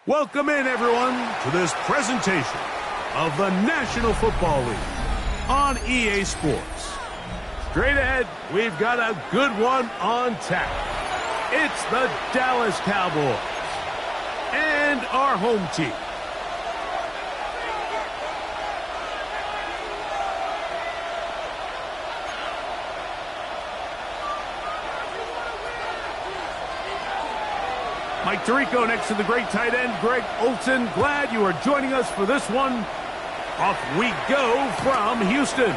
Welcome in, everyone, to this presentation of the National Football League on EA Sports. Straight ahead, we've got a good one on tap. It's the Dallas Cowboys and our home team. Mike Tirico next to the great tight end, Greg Olsen. Glad you are joining us for this one. Off we go from Houston.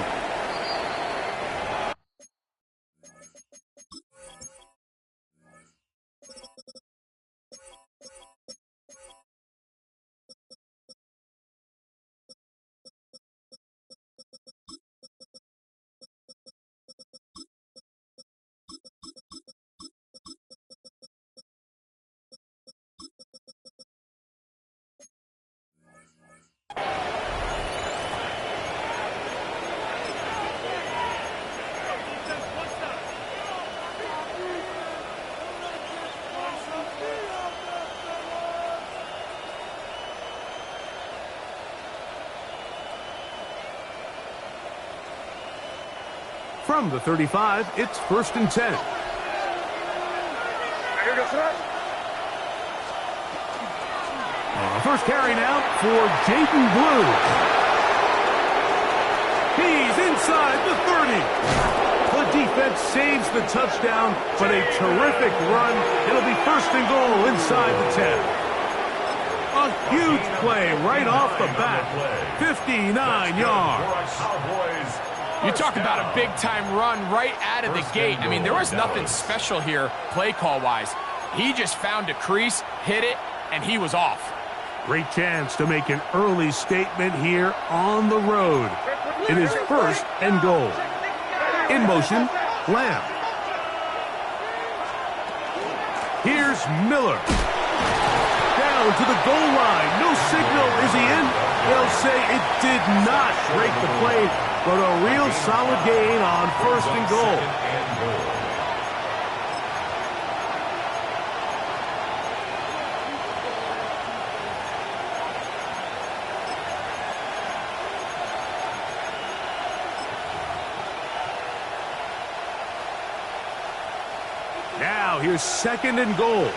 From the 35, it's 1st and 10. First carry now for Jaden Blue. He's inside the 30. The defense saves the touchdown, but a terrific run. It'll be 1st and goal inside the 10. A huge play right off the bat. 59 yards. You talk about a big-time run right out of the gate. I mean, there was nothing special here play call-wise. He just found a crease, hit it, and he was off. Great chance to make an early statement here on the road. It is 1st and goal. In motion, Lamb. Here's Miller. Down to the goal line. No signal. Is he in? They'll say it did not break the play, but a real solid gain on 1st and goal. Now here's 2nd and goal.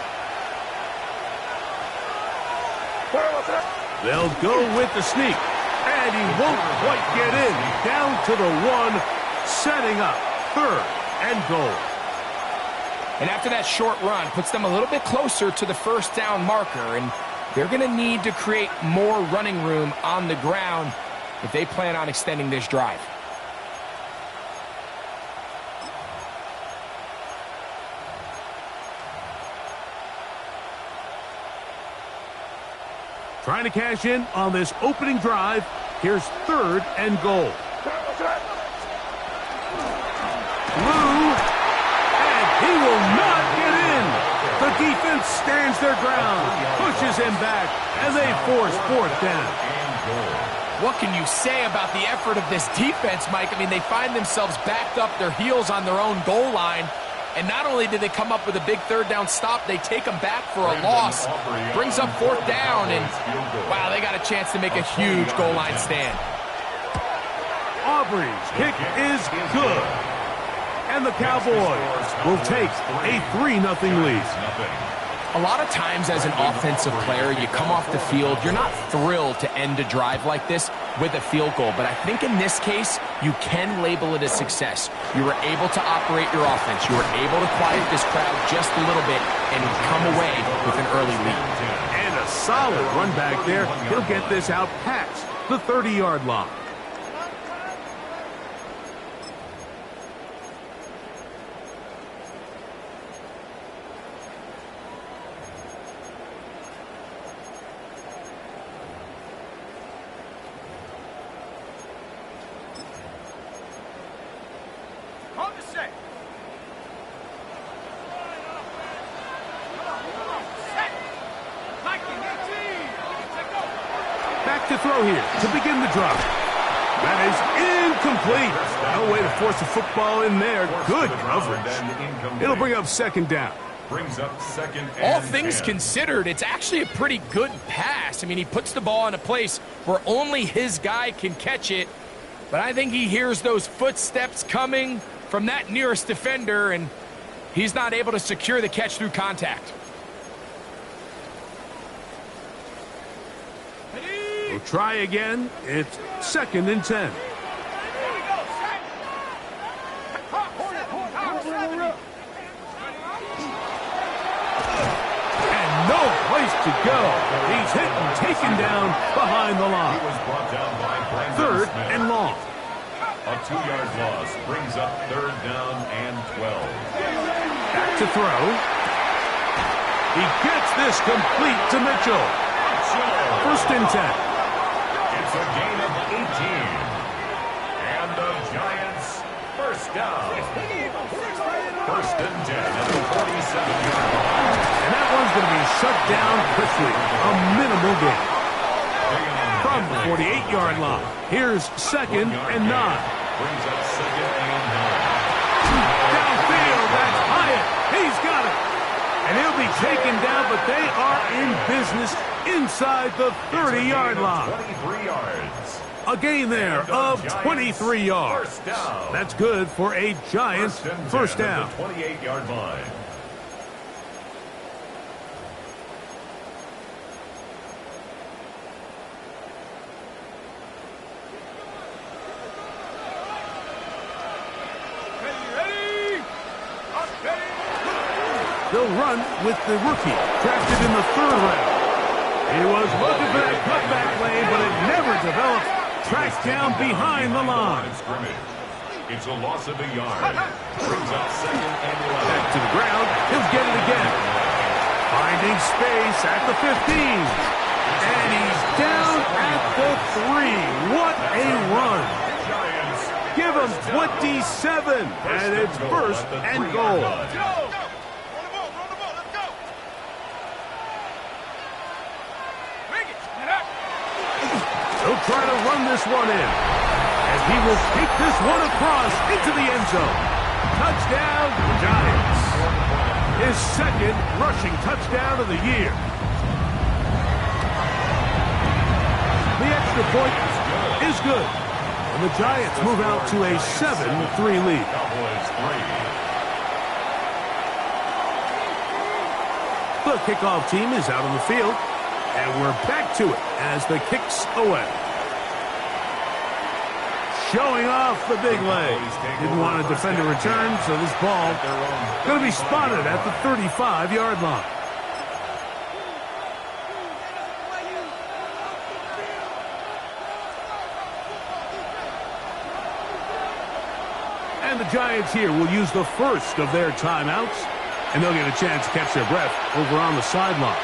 They'll go with the sneak. And he won't quite get in. Down to the 1, setting up 3rd and goal. And after that short run, puts them a little bit closer to the 1st down marker. And they're going to need to create more running room on the ground if they plan on extending this drive. Trying to cash in on this opening drive. Here's 3rd and goal. Blue, and he will not get in. The defense stands their ground, pushes him back as they force 4th down. What can you say about the effort of this defense, Mike? I mean, they find themselves backed up their heels on their own goal line. And not only did they come up with a big 3rd down stop, they take them back for a loss. Brings up 4th down, and wow, they got a chance to make a huge goal line stand. Aubrey's kick is good. And the Cowboys will take a 3-0 lead. A lot of times as an offensive player, you come off the field, you're not thrilled to end a drive like this with a field goal. But I think in this case, you can label it a success. You were able to operate your offense. You were able to quiet this crowd just a little bit and come away with an early lead. And a solid run back there. He'll get this out past the 30-yard line. Back to throw here to begin the drive. That is incomplete. No way to force a football in there. Good coverage. It'll bring up 2nd down. brings up second and All things 10. considered, it's actually a pretty good pass. I mean, he puts the ball in a place where only his guy can catch it. But I think he hears those footsteps coming from that nearest defender, and he's not able to secure the catch through contact. We'll try again. It's second and 10. And no place to go. He's hit and taken down behind the He line. was brought down by Brandon Third Smith. and long. A 2-yard loss brings up third down and 12. Back to throw. He gets this complete to Mitchell. First and 10. It's a gain of 18. And the Giants first down. First and 10 at the 47-yard line. And that one's going to be shut down quickly. A minimal gain. From the 48-yard line, here's second and 9. Brings up second and 9. Downfield, that's Hyatt. He's got it. And he'll be taken down, but they are in business inside the 30-yard line. 23 yards. A gain there of 23 yards. First down. That's good for a Giants first down. At the 28-yard line. They'll run with the rookie, drafted in the 3rd round. He was looking for that cutback lane, but it never developed. Tracked down behind the line. It's a loss of a yard. Brings up second and 11. Back to the ground. He'll get it again. Finding space at the 15. And he's down at the 3. What a run. Give him 27. And it's first and goal. He'll try to run this one in. And he will kick this one across into the end zone. Touchdown, Giants. His second rushing touchdown of the year. The extra point is good. And the Giants move out to a 7-3 lead. The kickoff team is out on the field. And we're back to it as the kick's away. Showing off the big leg. Didn't want to defend a return, so this ball going to be spotted at the 35-yard line. And the Giants here will use the first of their timeouts, and they'll get a chance to catch their breath over on the sideline.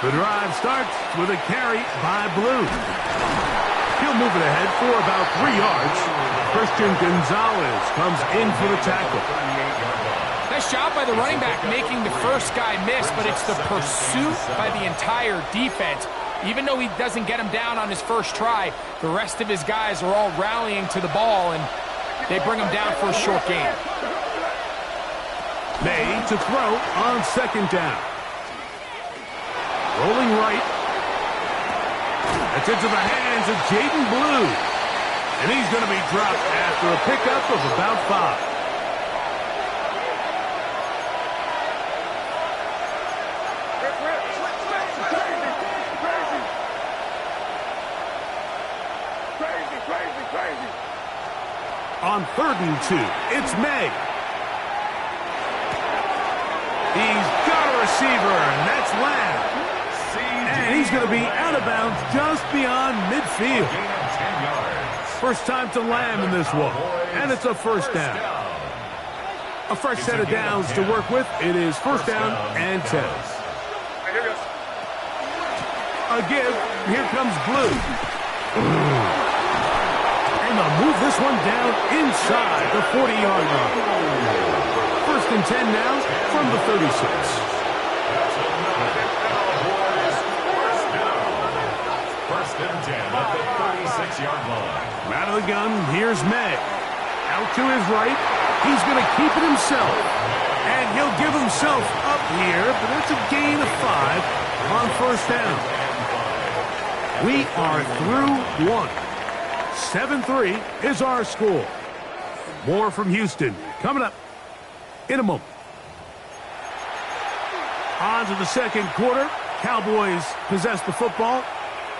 The drive starts with a carry by Blue. He'll move it ahead for about 3 yards. Christian Gonzalez comes in for the tackle. Nice job by the running back making the first guy miss, but it's the pursuit by the entire defense. Even though he doesn't get him down on his first try, the rest of his guys are all rallying to the ball, and they bring him down for a short gain. May to throw on second down. Rolling right. That's into the hands of Jaden Blue. And he's going to be dropped after a pickup of about 5. On 3rd and 2, it's May. He's got a receiver, and that's Lamb. And he's going to be out of bounds just beyond midfield. First time to Lamb in this one, and it's a first down. A fresh set of downs to work with. It is first down and 10. A give. Here comes Blue. And they'll move this one down inside the 40-yard line. First and 10 now from the 36. and 10 at the 36-yard line. From out of the gun, here's May. Out to his right. He's going to keep it himself. And he'll give himself up here, but that's a gain of 5 on first down. We are through one. 7-3 is our score. More from Houston coming up in a moment. On to the second quarter. Cowboys possess the football.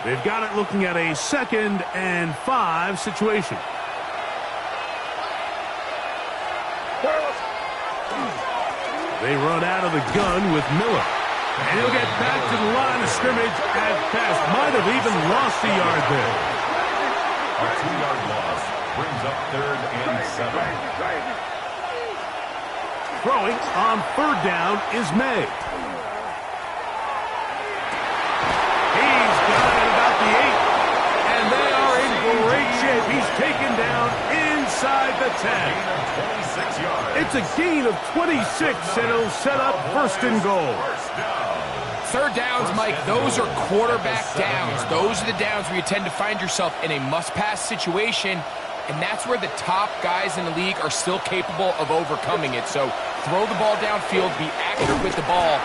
They've got it looking at a 2nd and 5 situation. They run out of the gun with Miller. And he'll get back to the line of scrimmage at best. Might have even lost a yard there. A 2-yard loss brings up 3rd and 7. Throwing on 3rd down is May. He's got it about the 8. And they are in great shape. He's taken down inside the 10. 26 yards. It's a gain of 26, and it'll set up 1st and goal. 3rd downs, Mike, those are quarterback downs. Those are the downs where you tend to find yourself in a must-pass situation, and that's where the top guys in the league are still capable of overcoming it. So throw the ball downfield, be accurate with the ball.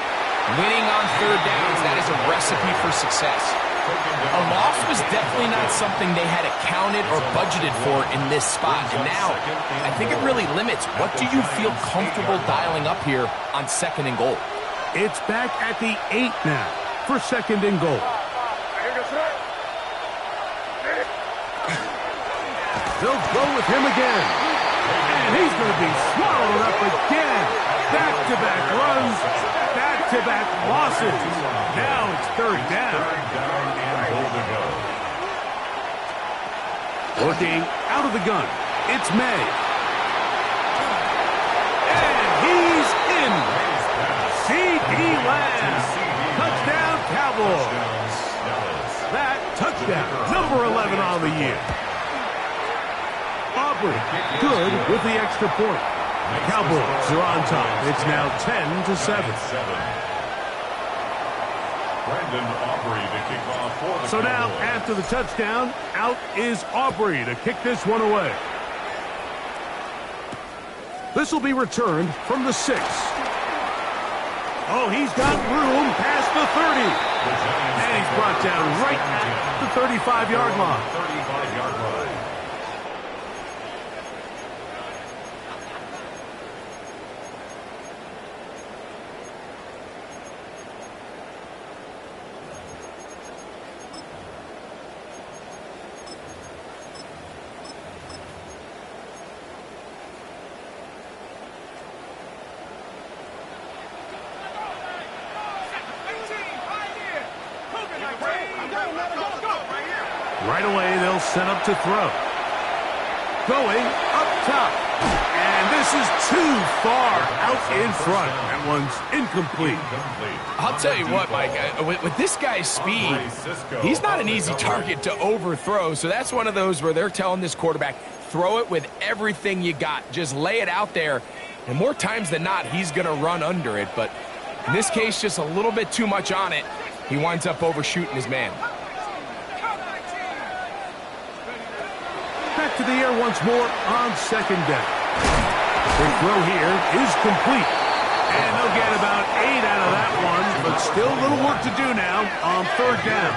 Winning on 3rd downs, that is a recipe for success. A loss was definitely not something they had accounted or budgeted for in this spot. And now, I think it really limits. What do you feel comfortable dialing up here on 2nd and goal? It's back at the 8 now for 2nd and goal. They'll go with him again. And he's going to be swallowed up again. Back-to-back runs, back-to-back losses. Now it's 3rd down. Looking out of the gun, it's May. And he's in. C.D. Lamb. Touchdown, Cowboys. That touchdown, number 11 on the year. Aubrey, good with the extra point. Cowboys are on top. It's now 10-7. So now, after the touchdown, out is Aubrey to kick this one away. This will be returned from the 6. Oh, he's got room past the 30. And he's brought down right at the 35-yard line. 35-yard line. Right away, they'll set up to throw. Going up top. And this is too far out in front. That one's incomplete. I'll tell you what, Mike, with this guy's speed, he's not an easy target to overthrow. So that's one of those where they're telling this quarterback, throw it with everything you got. Just lay it out there. And more times than not, he's going to run under it. But in this case, just a little bit too much on it. He winds up overshooting his man. Back to the air once more on 2nd down. The throw here is complete. And they'll get about 8 out of that one, but still a little work to do now on 3rd down.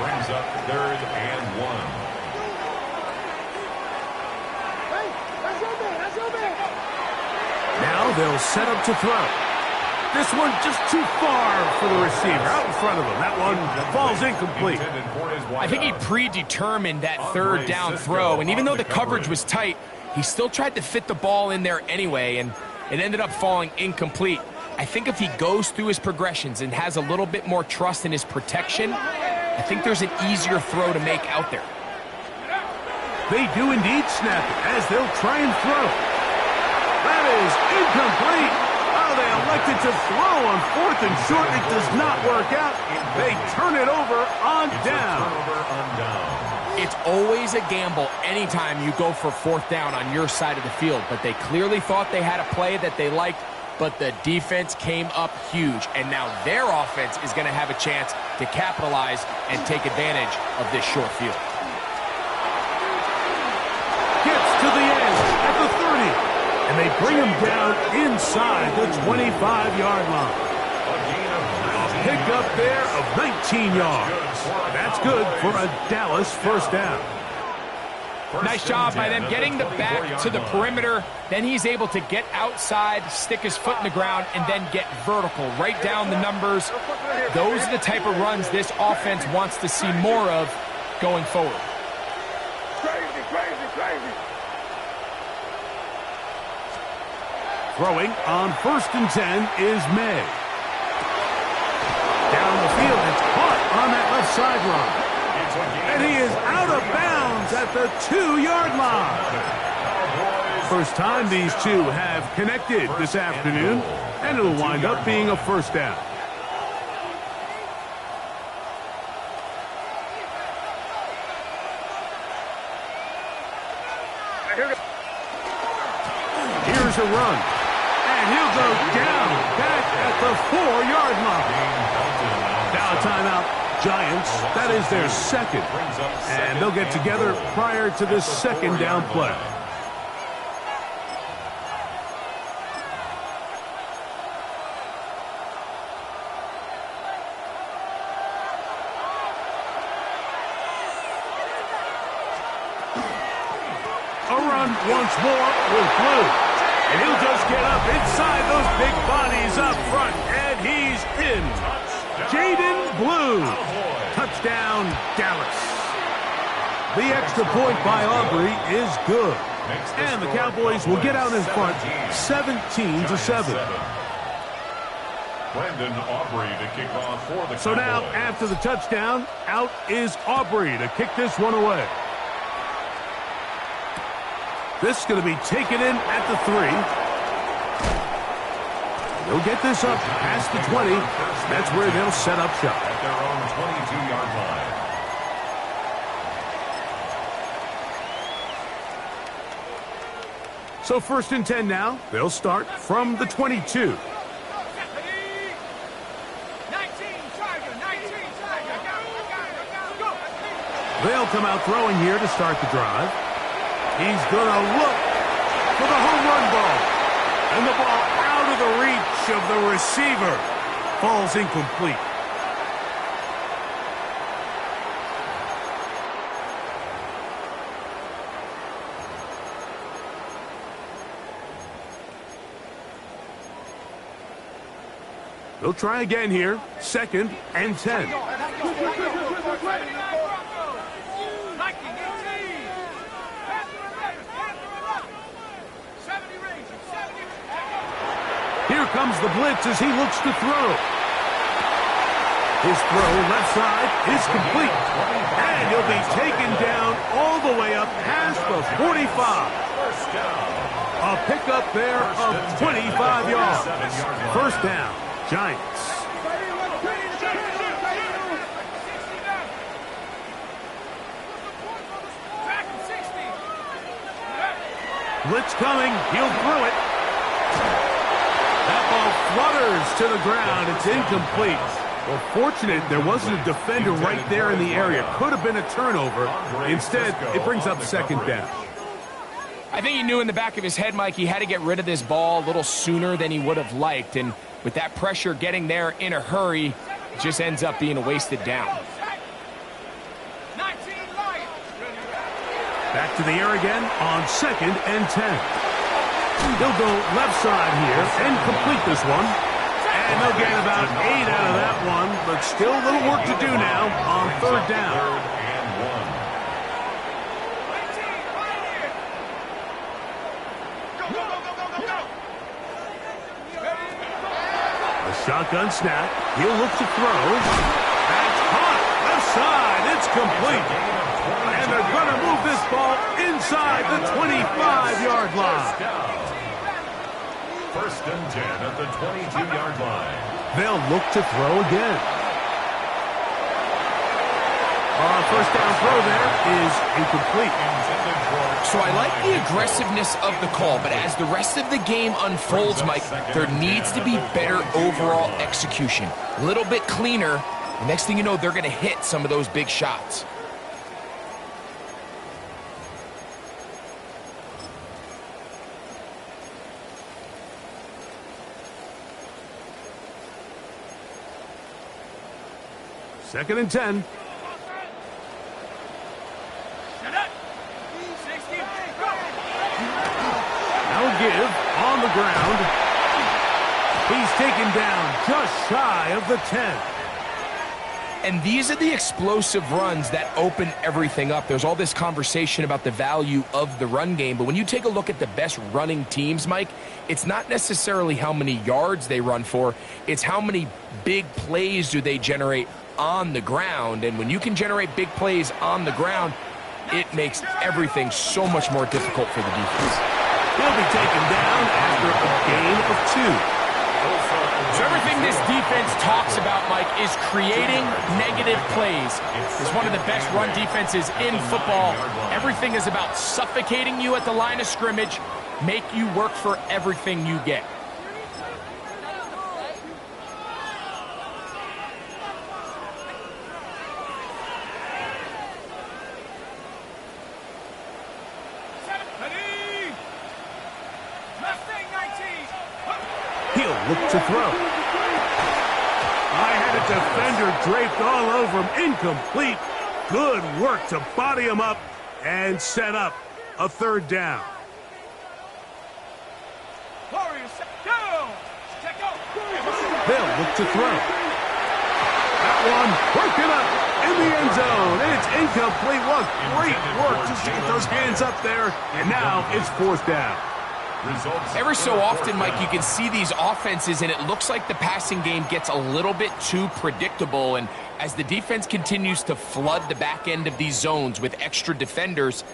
Brings up 3rd and 1. Now they'll set up to throw. This one just too far for the receiver. Out in front of him. That one falls incomplete. I think he predetermined that 3rd down throw, and even though the coverage was tight, he still tried to fit the ball in there anyway, and it ended up falling incomplete. I think if he goes through his progressions and has a little bit more trust in his protection, I think there's an easier throw to make out there. They do indeed snap it as they'll try and throw. That is incomplete. Oh, they elected to throw on 4th and short. It does not work out. They turn it over on down. It's always a gamble anytime you go for 4th down on your side of the field, but they clearly thought they had a play that they liked. but the defense came up huge, and now their offense is going to have a chance to capitalize and take advantage of this short field. Gets to the edge at the 30, and they bring him down inside the 25-yard line. A pickup there of 19 yards. That's good for a Dallas first down. Nice job by them getting the back to the perimeter. Then he's able to get outside, stick his foot in the ground, and then get vertical. Right down the numbers. Those are the type of runs this offense wants to see more of going forward. Throwing on 1st and 10 is May. Down the field, it's caught on that left sideline. And he is out of bounds at the 2-yard line. First time these two have connected this afternoon, and it'll wind up being a first down. Here's a run, and he'll go down back at the 4-yard line. Now a timeout. Giants, that is their second, and they'll get together prior to this second down play. A run once more with Blue, and he'll just get up inside those big bodies up front, and he's in. Jaden Blue. Touchdown, Dallas. The extra point by Aubrey is good. And the Cowboys will get out in front 17-7. Brandon Aubrey to kick off for the Cowboys. So now, after the touchdown, out is Aubrey to kick this one away. This is going to be taken in at the 3. They'll get this up past the 20. That's where they'll set up shop. At their own 22-yard line. So 1st and 10 now. They'll start from the 22. They'll come out throwing here to start the drive. He's going to look for the home run ball. And the ball out of the reach of the receiver. Falls incomplete. They'll try again here. 2nd and 10. Here comes the blitz as he looks to throw. His throw left side is complete. And he'll be taken down all the way up past the 45. A pickup there of 25 yards. First down, Giants. Blitz coming. He'll throw it. That ball flutters to the ground. It's incomplete. Well, fortunate there wasn't a defender right there in the area. Could have been a turnover. Instead, it brings up 2nd down. I think he knew in the back of his head, Mike, he had to get rid of this ball a little sooner than he would have liked. And with that pressure getting there in a hurry, it just ends up being a wasted down. Back to the air again on 2nd and 10. They'll go left side here and complete this one. And they'll gain about 8 out of that one, but still a little work to do now on 3rd down. A shotgun snap. He'll look to throw. That's caught. Left side. It's complete. And they're going to move this ball inside the 25-yard line. 1st and 10 at the 22-yard line. They'll look to throw again. First down throw there is incomplete. Intended for So I like the aggressiveness of the call, but as the rest of the game unfolds, Mike, there needs to be better overall execution. A little bit cleaner. The next thing you know, they're going to hit some of those big shots. Second and 10. Now give on the ground. He's taken down just shy of the 10. And these are the explosive runs that open everything up. There's all this conversation about the value of the run game, but when you take a look at the best running teams, Mike, it's not necessarily how many yards they run for, it's how many big plays do they generate on the ground. And when you can generate big plays on the ground, it makes everything so much more difficult for the defense. He'll be taken down after a gain of 2. So everything this defense talks about, Mike, is creating negative plays. It's one of the best run defenses in football. Everything is about suffocating you at the line of scrimmage, make you work for everything you get. He'll look to throw. I had a defender draped all over him. Incomplete. Good work to body him up and set up a third down. They'll look to throw. That one working up in the end zone. And it's incomplete. What great work just to get those hands up there. And now it's fourth down. Every so often, Mike, you can see these offenses, and it looks like the passing game gets a little bit too predictable. And as the defense continues to flood the back end of these zones with extra defenders,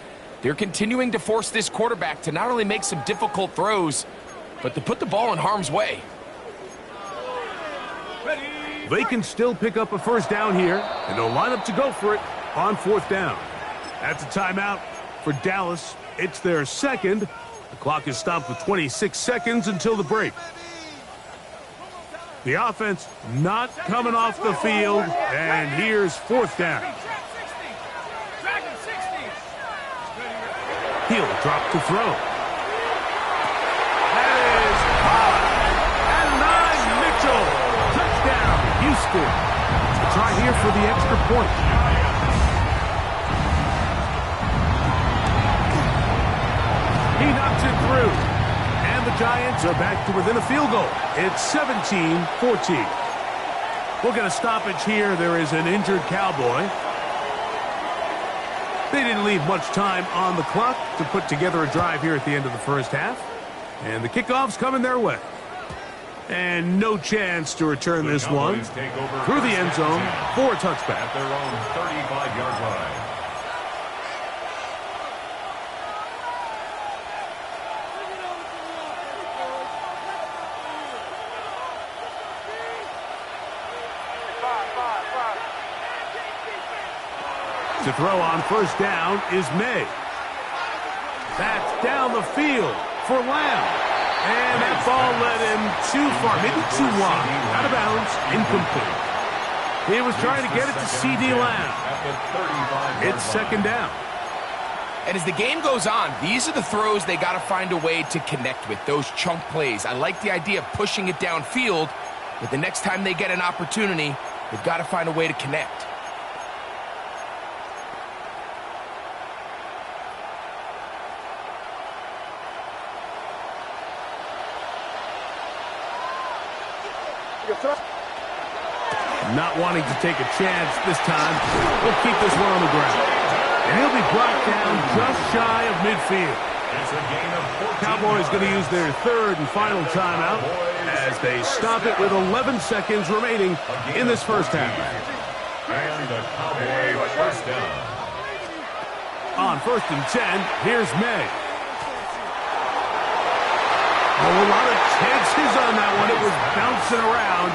they're continuing to force this quarterback to not only make some difficult throws, but to put the ball in harm's way. They can still pick up a first down here, and they'll line up to go for it on fourth down. That's a timeout for Dallas. It's their second. The clock is stopped with 26 seconds until the break. The offense not coming off the field, and here's fourth down. He'll drop to throw. That is caught. And 9, Mitchell. Touchdown, Houston. A try here for the extra point. He knocks it through. And the Giants are back to within a field goal. It's 17-14. We'll get a stoppage here. There is an injured Cowboy. They didn't leave much time on the clock to put together a drive here at the end of the first half. And the kickoff's coming their way. And no chance to return this one through the end zone for a touchback. At their own 35-yard line. To throw on first down is May. That's down the field for Lamb. And that ball led him too far, maybe too wide. Out of bounds, incomplete. He was trying to get it to C.D. Lamb. It's second down. And as the game goes on, these are the throws they got to find a way to connect with, those chunk plays. I like the idea of pushing it downfield, but the next time they get an opportunity, they've got to find a way to connect. Not wanting to take a chance this time, we'll keep this one on the ground. And he'll be brought down just shy of midfield. Cowboys going to use their third and final timeout as they stop it with 11 seconds remaining in this first half. And the Cowboys first down. On first and 10, here's May. Oh, a lot of chances on that one. It was bouncing around,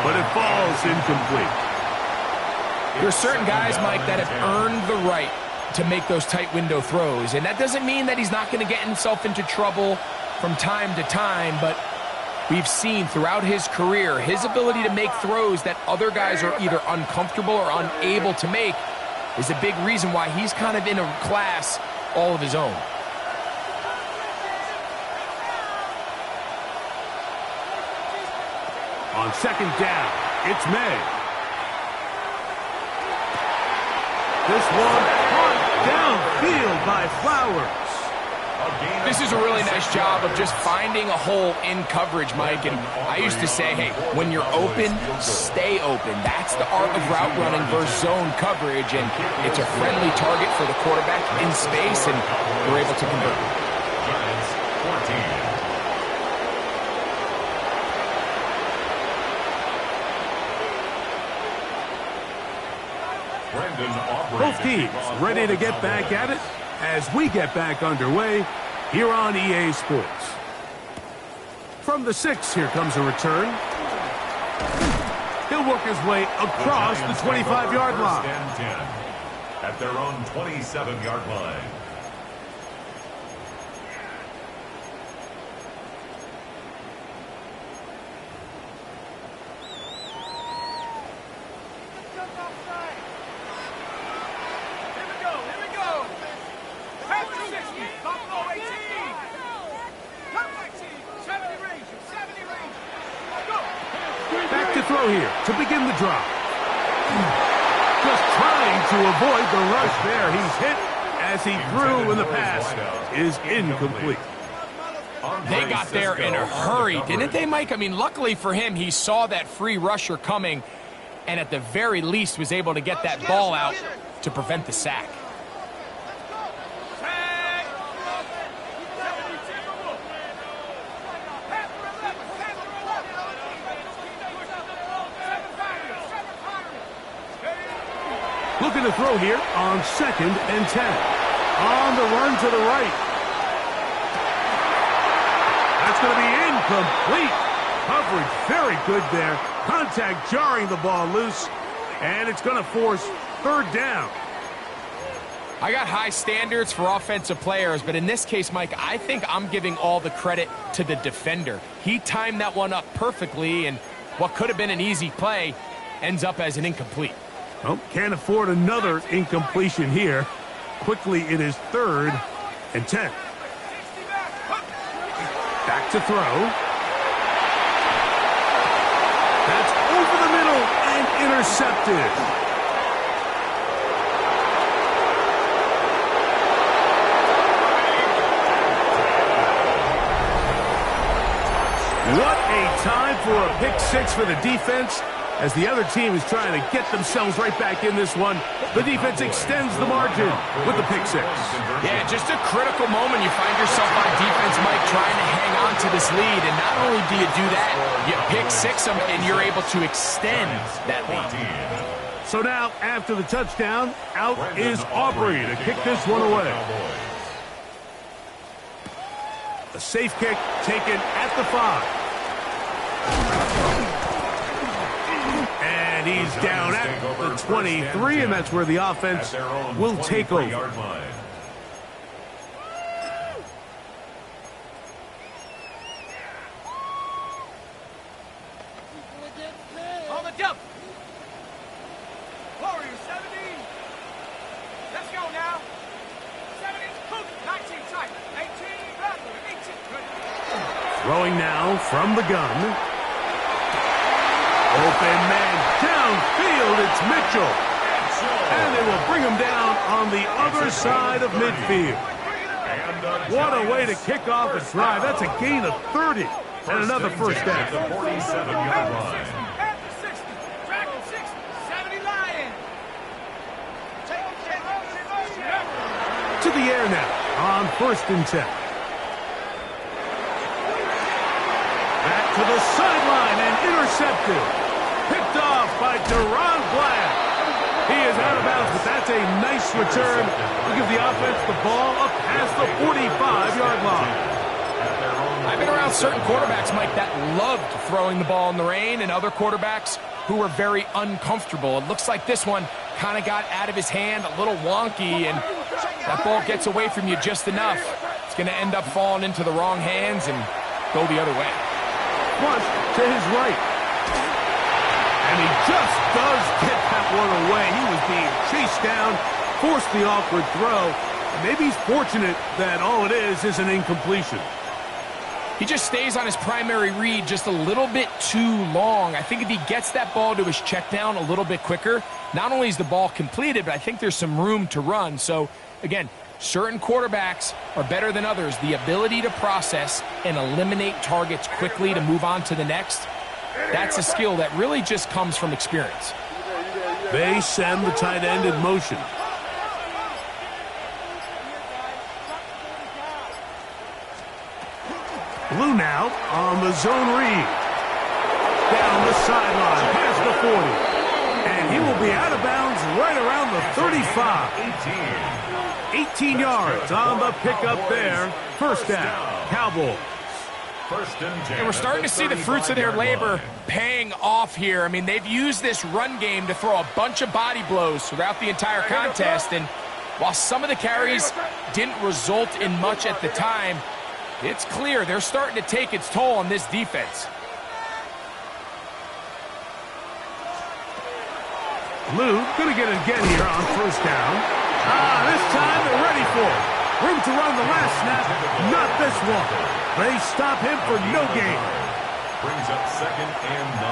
but it falls incomplete. There are certain guys, Mike, that have earned the right to make those tight window throws. And that doesn't mean that he's not going to get himself into trouble from time to time, but we've seen throughout his career his ability to make throws that other guys are either uncomfortable or unable to make is a big reason why he's kind of in a class all of his own. On second down, it's May. This one caught downfield by Flowers. This is a really nice job of just finding a hole in coverage, Mike. And I used to say, hey, when you're open, stay open. That's the art of route running versus zone coverage. And it's a friendly target for the quarterback in space, and we're able to convert. Giants 14. Both teams ready to get back at it as we get back underway here on EA Sports. From the 6, here comes a return. He'll work his way across the 25-yard line. First and 10 at their own 27-yard line. Back to throw here to begin the drive. Just trying to avoid the rush there. He's hit as he threw, and the pass is incomplete. They got there in a hurry, didn't they, Mike? I mean, luckily for him, he saw that free rusher coming and at the very least was able to get that ball out to prevent the sack. Looking to throw here on second and 10. On the run to the right. That's going to be incomplete. Coverage very good there. Contact jarring the ball loose. And it's going to force third down. I got high standards for offensive players, but in this case, Mike, I think I'm giving all the credit to the defender. He timed that one up perfectly, and what could have been an easy play ends up as an incomplete. Well, can't afford another incompletion here. Quickly, it is third and 10. Back to throw. That's over the middle and intercepted. What a time for a pick six for the defense. As the other team is trying to get themselves right back in this one, the defense extends the margin with the pick six. Yeah, just a critical moment. You find yourself on defense, Mike, trying to hang on to this lead. And not only do you do that, you pick six them, and you're able to extend that lead. So now, after the touchdown, out is Aubrey to kick this one away. A safe kick taken at the 5. He's down at the 23, and that's where the offense will take over. On the jump. Warriors 70. Let's go now. 70, 19 tight. 18, 18. Throwing now from the gun. Open man downfield, it's Mitchell. And they will bring him down on the other side of midfield. What a way to kick off a drive. That's a gain of 30 and another first down. The 47-yard line. To the air now on first and 10. Back to the sideline and intercepted. Picked off by Deron Black. He is out of bounds, but that's a nice return to give the offense the ball up past the 45-yard line. I've been around certain quarterbacks, Mike, that loved throwing the ball in the rain, and other quarterbacks who were very uncomfortable. It looks like this one kind of got out of his hand, a little wonky, and That ball gets away from you just enough. It's going to end up falling into the wrong hands and go the other way. Flush to his right. And he just does get that one away. He was being chased down, forced the awkward throw. Maybe he's fortunate that all it is an incompletion. He just stays on his primary read just a little bit too long. I think if he gets that ball to his check down a little bit quicker, not only is the ball completed, but I think there's some room to run. So, again, certain quarterbacks are better than others. The ability to process and eliminate targets quickly to move on to the next, that's a skill that really just comes from experience. They send the tight end in motion. Blue now on the zone read. Down the sideline, past the 40. And he will be out of bounds right around the 35. 18 yards on the pickup there. First down, Cowboys. And we're starting to see the fruits of their labor paying off here. I mean, they've used this run game to throw a bunch of body blows throughout the entire contest. And while some of the carries didn't result in much at the time, it's clear they're starting to take its toll on this defense. Blue going to get it again here on first down. This time they're ready for it. Room to run the last snap, not this one. They stop him for no gain. Brings up 2nd and 9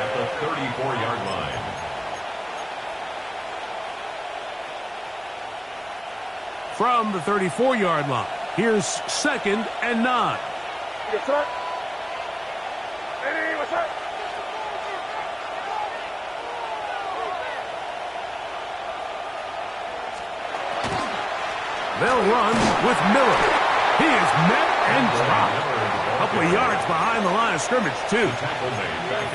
at the 34-yard line. From the 34-yard line, here's 2nd and 9. Yes, sir. Hey, what's up? They'll run with Miller. He is met and dropped. A couple of yards behind the line of scrimmage, too.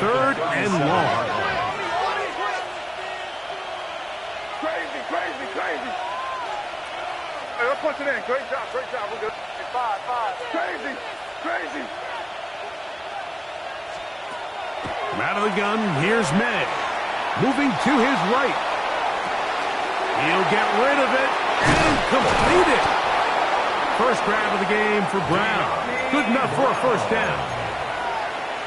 3rd and long. Crazy. Hey, let's punch it in. Great job. We're good. 5. Crazy. From out of the gun, here's May. Moving to his right. He'll get rid of it and complete it. First grab of the game for Brown. Good enough for a first down.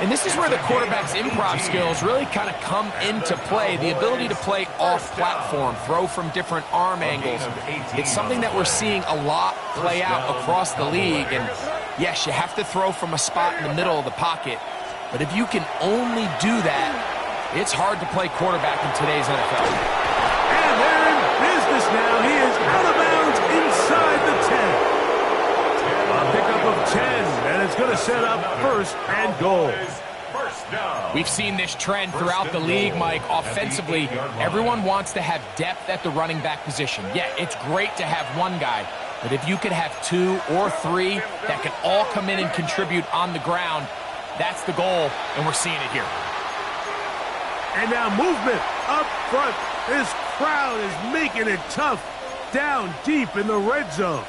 And this is where the quarterback's improv skills really kind of come into play. The ability to play off-platform, throw from different arm angles. It's something that we're seeing a lot play out across the league. And yes, you have to throw from a spot in the middle of the pocket. But if you can only do that, it's hard to play quarterback in today's NFL. And they're in business now. He is out of bounds inside the 10. A pickup of 10, and it's going to set up 1st and goal. We've seen this trend throughout the league, Mike. Offensively, everyone wants to have depth at the running back position. Yeah, it's great to have one guy, but if you could have 2 or 3 that can all come in and contribute on the ground, that's the goal, and we're seeing it here. And now movement up front. This crowd is making it tough down deep in the red zone.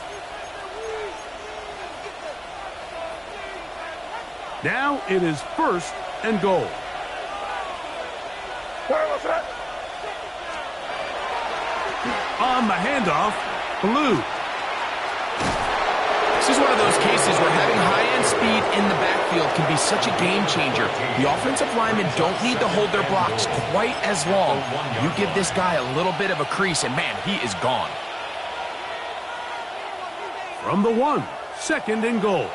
Now it is 1st and goal. On the handoff, Blue. This is one of those cases where having high-end speed in the backfield can be such a game changer. The offensive linemen don't need to hold their blocks quite as long. You give this guy a little bit of a crease, and man, he is gone. From the 1, 2nd and goal.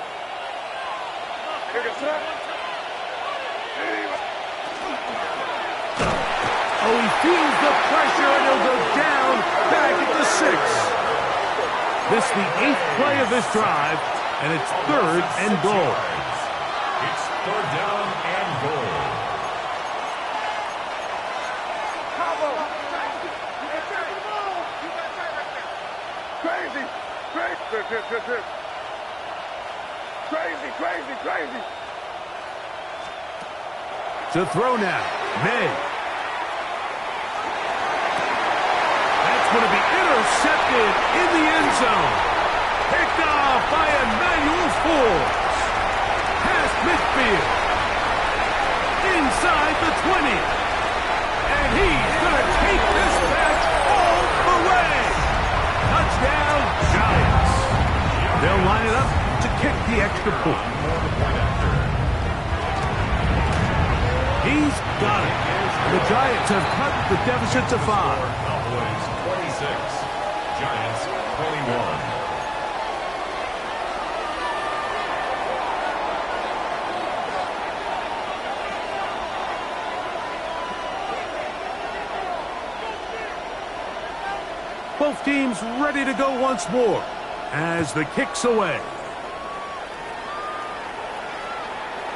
Oh, he feels the pressure, and he'll go down back at the 6. This is the 8th play of this drive, and it's 3rd and goal. It's 3rd down and goal. Crazy. To throw now, May. That's going to be intercepted in the end zone. Picked off by Emmanuel Forbes. Past midfield. Inside the 20. And he's going to take this match all the way. Touchdown. Giants have cut the deficit to 5. Cowboys 26, Giants 21. Both teams ready to go once more as the kick's away.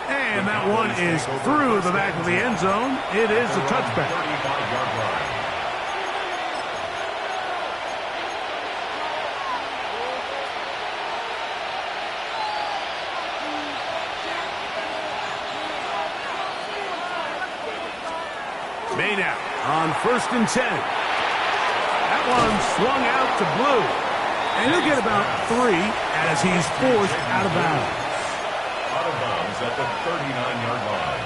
And that one is through the back of the end zone. It is a touchback. 35-yard line. Made out on 1st and 10. That one swung out to Blue. And he'll get about 3 as he's forced out of bounds. Out of bounds at the 39-yard line.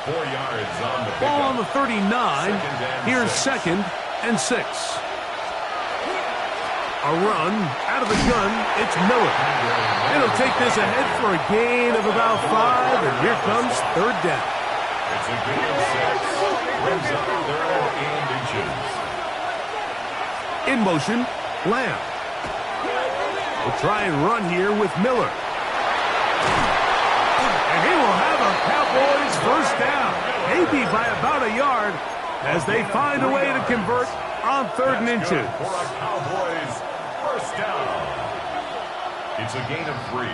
4 yards on the pickup. Ball on the 39. Here's 2nd and 6. A run out of the gun. It's Miller. And he'll take this ahead for a gain of about 5. And here comes 3rd down. It's a gain of 6. Brings up 3rd and inches. In motion, Lamb. Will try and run here with Miller. And he will have a Cowboys first down. Maybe by about a yard as they find a way to convert on 3rd and inches. For a Cowboys first down. It's a gain of 3.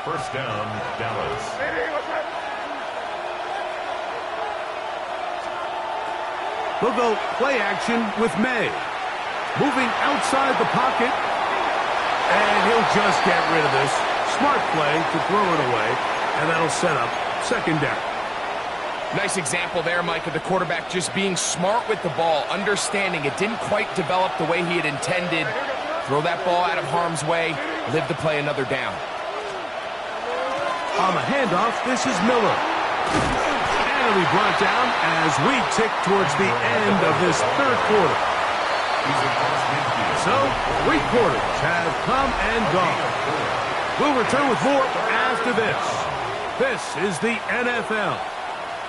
First down, Dallas. They'll go play action with May. Moving outside the pocket. And he'll just get rid of this. Smart play to throw it away. And that'll set up 2nd down. Nice example there, Mike, of the quarterback just being smart with the ball, understanding it didn't quite develop the way he had intended. Throw that ball out of harm's way, live to play another down. On the handoff, this is Miller. And he'll be brought down as we tick towards the end of this 3rd quarter. So, 3 quarters have come and gone. We'll return with more after this. This is the NFL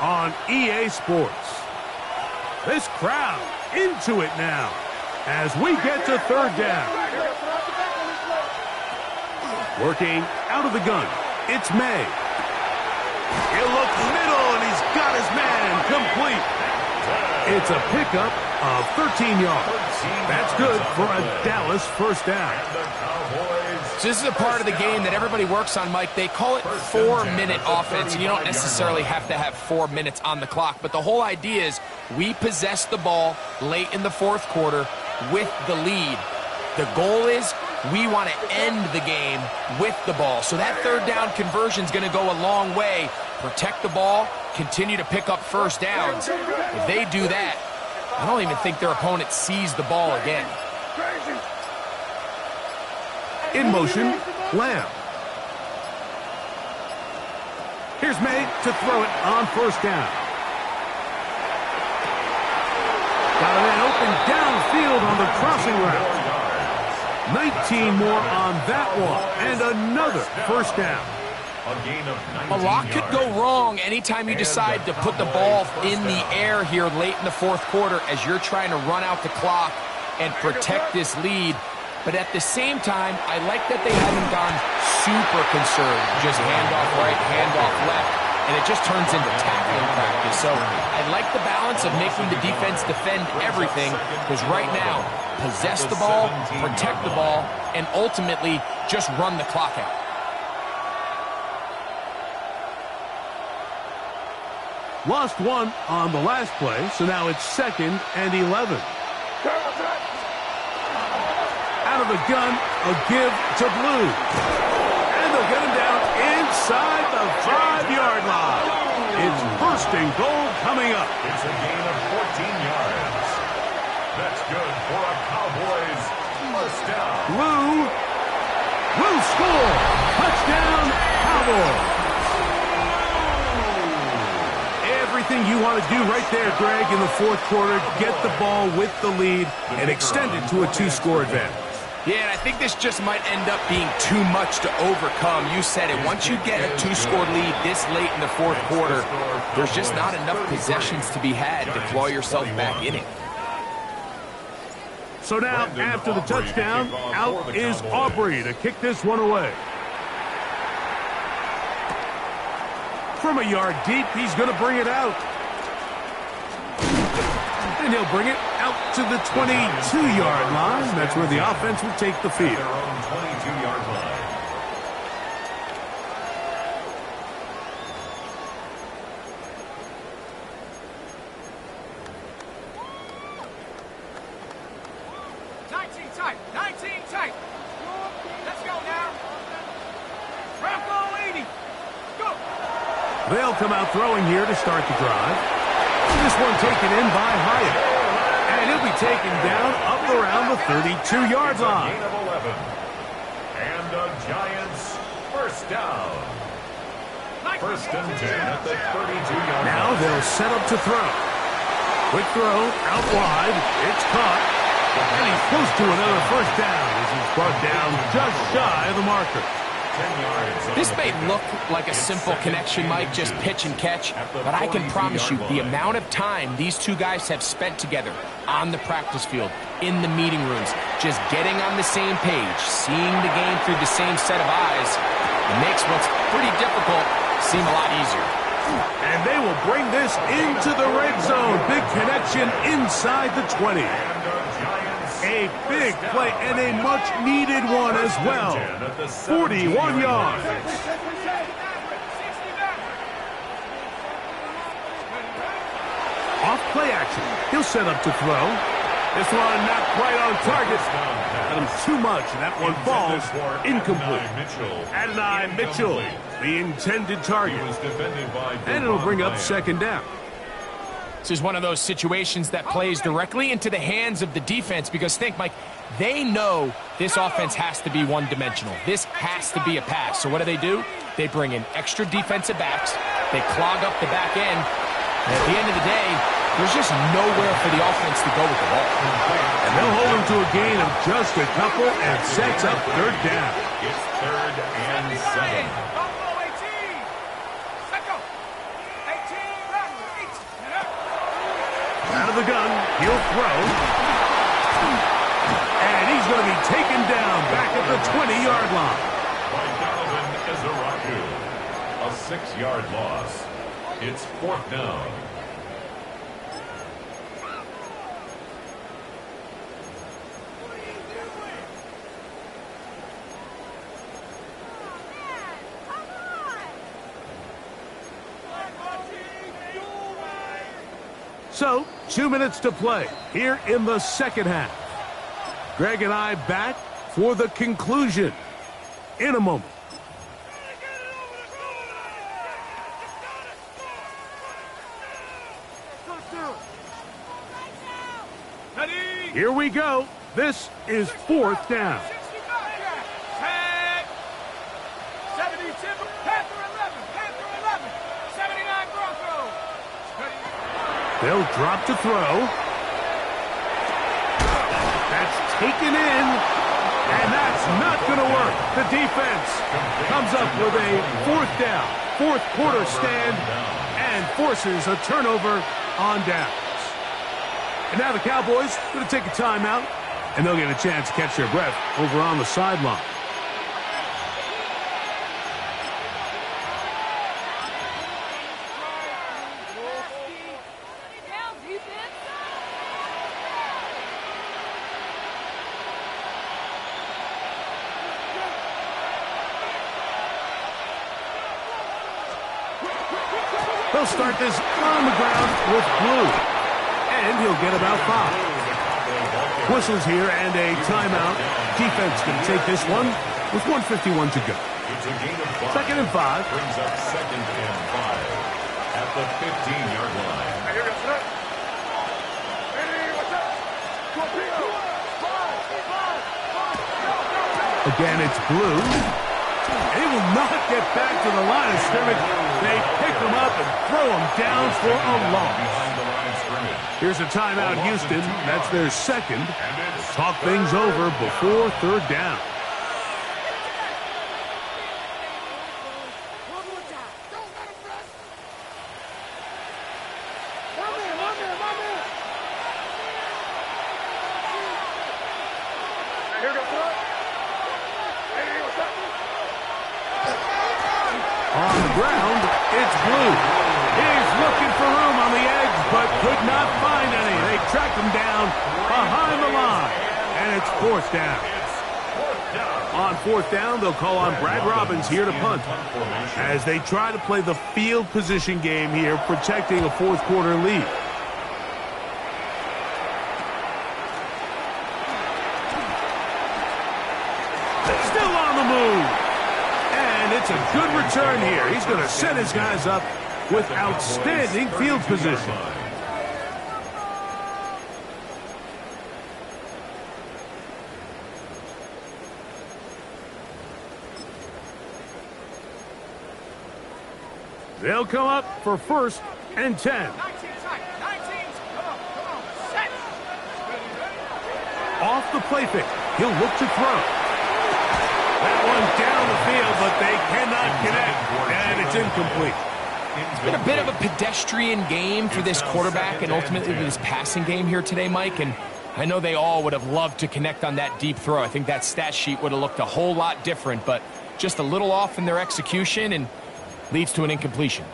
on EA Sports. This crowd into it now as we get to 3rd down. Working out of the gun, it's May. He'll look middle, and he's got his man complete. It's a pickup of 13 yards. That's good for a Dallas first down. So this is a part of the game that everybody works on, Mike. They call it 4-minute offense, and you don't necessarily have to have 4 minutes on the clock. But the whole idea is we possess the ball late in the 4th quarter with the lead. The goal is we want to end the game with the ball. So that 3rd down conversion is going to go a long way. Protect the ball, continue to pick up first downs. If they do that, I don't even think their opponent sees the ball again. In motion, Lamb. Here's May to throw it on 1st down. Got a man open downfield on the crossing route. 19 more on that one, and another first down. A lot could go wrong anytime you decide to put the ball in the air here late in the 4th quarter as you're trying to run out the clock and protect this lead. But at the same time, I like that they haven't gone super conservative. Just handoff right, handoff left, and it just turns into tackling practice. So I like the balance of making the defense defend everything, because right now, possess the ball, protect the ball, and ultimately just run the clock out. Lost one on the last play, so now it's 2nd and 11. Out of the gun, a give to Blue. And they'll get him down inside the 5-yard line. It's 1st and goal coming up. It's a gain of 14 yards. That's good for a Cowboys first down. Blue will score. Touchdown, Cowboys. Everything you want to do right there, Greg, in the 4th quarter, get the ball with the lead and extend it to a 2-score advantage. Yeah, and I think this just might end up being too much to overcome. You said it. Once you get a 2-score lead this late in the fourth quarter, there's just not enough possessions to be had to claw yourself back in it. So now, after the touchdown, out is Aubrey to kick this one away. From a yard deep, he's going to bring it out. And he'll bring it out to the 22-yard line. That's where the offense will take the field. Their own 22-yard line. They'll come out throwing here to start the drive. This one taken in by Hyatt. And he'll be taken down up around the 32-yard line. Gain of 11. And the Giants first down. First and 10 at the 32-yard line. Now they'll set up to throw. Quick throw out wide. It's caught. And he's close to another first down as he's brought down just shy of the marker. This may look like a simple connection, Mike, just pitch and catch, but I can promise you the amount of time these two guys have spent together on the practice field, in the meeting rooms, just getting on the same page, seeing the game through the same set of eyes, it makes what's pretty difficult seem a lot easier. And they will bring this into the red zone. Big connection inside the 20. A big play and a much-needed one as well. 41 yards. Off play action. He'll set up to throw. This one not quite on target. Got him too much, and that one falls incomplete. Adonai Mitchell, the intended target. And it'll bring up second down. This is one of those situations that plays directly into the hands of the defense because think, Mike, they know this offense has to be one-dimensional. This has to be a pass. So what do? They bring in extra defensive backs. They clog up the back end. And at the end of the day, there's just nowhere for the offense to go with the ball. And they'll hold him to a gain of just a couple and sets up third down. It's 3rd and 7. Out of the gun, he'll throw. And he's going to be taken down back at the 20-yard line. By Donovan Ezaraku. A 6-yard loss. It's 4th down. So, 2 minutes to play here in the second half. Greg and I back for the conclusion in a moment. Here we go. This is 4th down. They'll drop to throw. That's taken in, and that's not going to work. The defense comes up with a 4th down, 4th quarter stand, and forces a turnover on downs. And now the Cowboys are going to take a timeout, and they'll get a chance to catch their breath over on the sideline. They'll start this on the ground with Blue. And he'll get about 5. Whistles here and a timeout. Defense going to take this one with 1:51 to go. Second and 5. Brings up 2nd and 5 at the 15-yard line. Again, it's Blue. They will not get back to the line of scrimmage. They pick them up and throw them down for a loss. Here's a timeout, Houston. That's their second. Talk things over before third down. On the ground, it's Blue. He's looking for room on the edge, but could not find any. They tracked him down behind the line, and it's fourth down. On fourth down, they'll call on Brad Robbins here to punt as they try to play the field position game here, protecting a fourth quarter lead. Still on the move. And it's a good return here. He's going to set his guys up with outstanding field position. They'll come up for first and 10. Off the play fake. He'll look to throw. That one down the field, but they cannot connect, and it's incomplete. It's been a bit of a pedestrian game for this quarterback and ultimately this passing game here today, Mike, and I know they all would have loved to connect on that deep throw. I think that stat sheet would have looked a whole lot different, but just a little off in their execution and leads to an incompletion.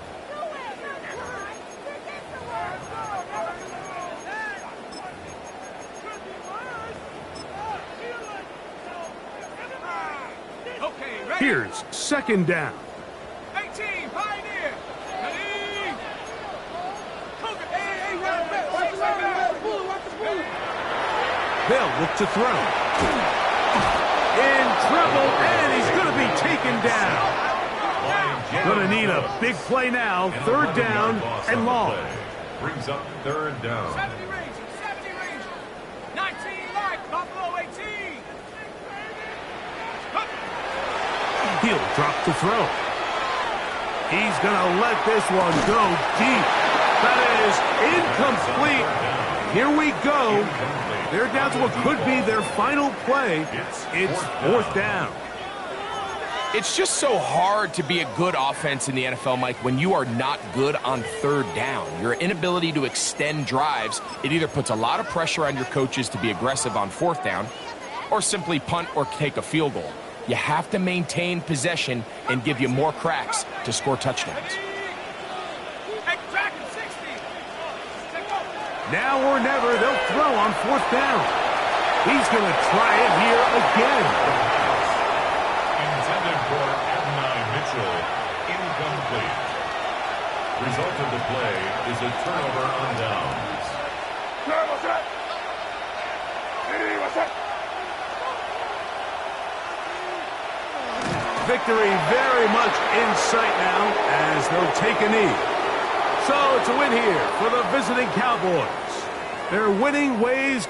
Here's second down. 18, Pioneer. They'll look to throw. In trouble, and he's going to be taken down. Going to need a big play now. Third down and long. Brings up third down. 70 range, 19 right, Buffalo 18. He'll drop to throw. He's going to let this one go deep. That is incomplete. Here we go. They're down to what could be their final play. It's fourth down. It's just so hard to be a good offense in the NFL, Mike, when you are not good on third down. Your inability to extend drives, it either puts a lot of pressure on your coaches to be aggressive on fourth down or simply punt or take a field goal. You have to maintain possession and give you more cracks to score touchdowns. Now or never, they'll throw on fourth down. He's going to try it here again. Intended for Adonai Mitchell. Incomplete. Result of the play is a turnover on downs. Victory very much in sight now as they'll take a knee. So it's a win here for the visiting Cowboys. Their winning ways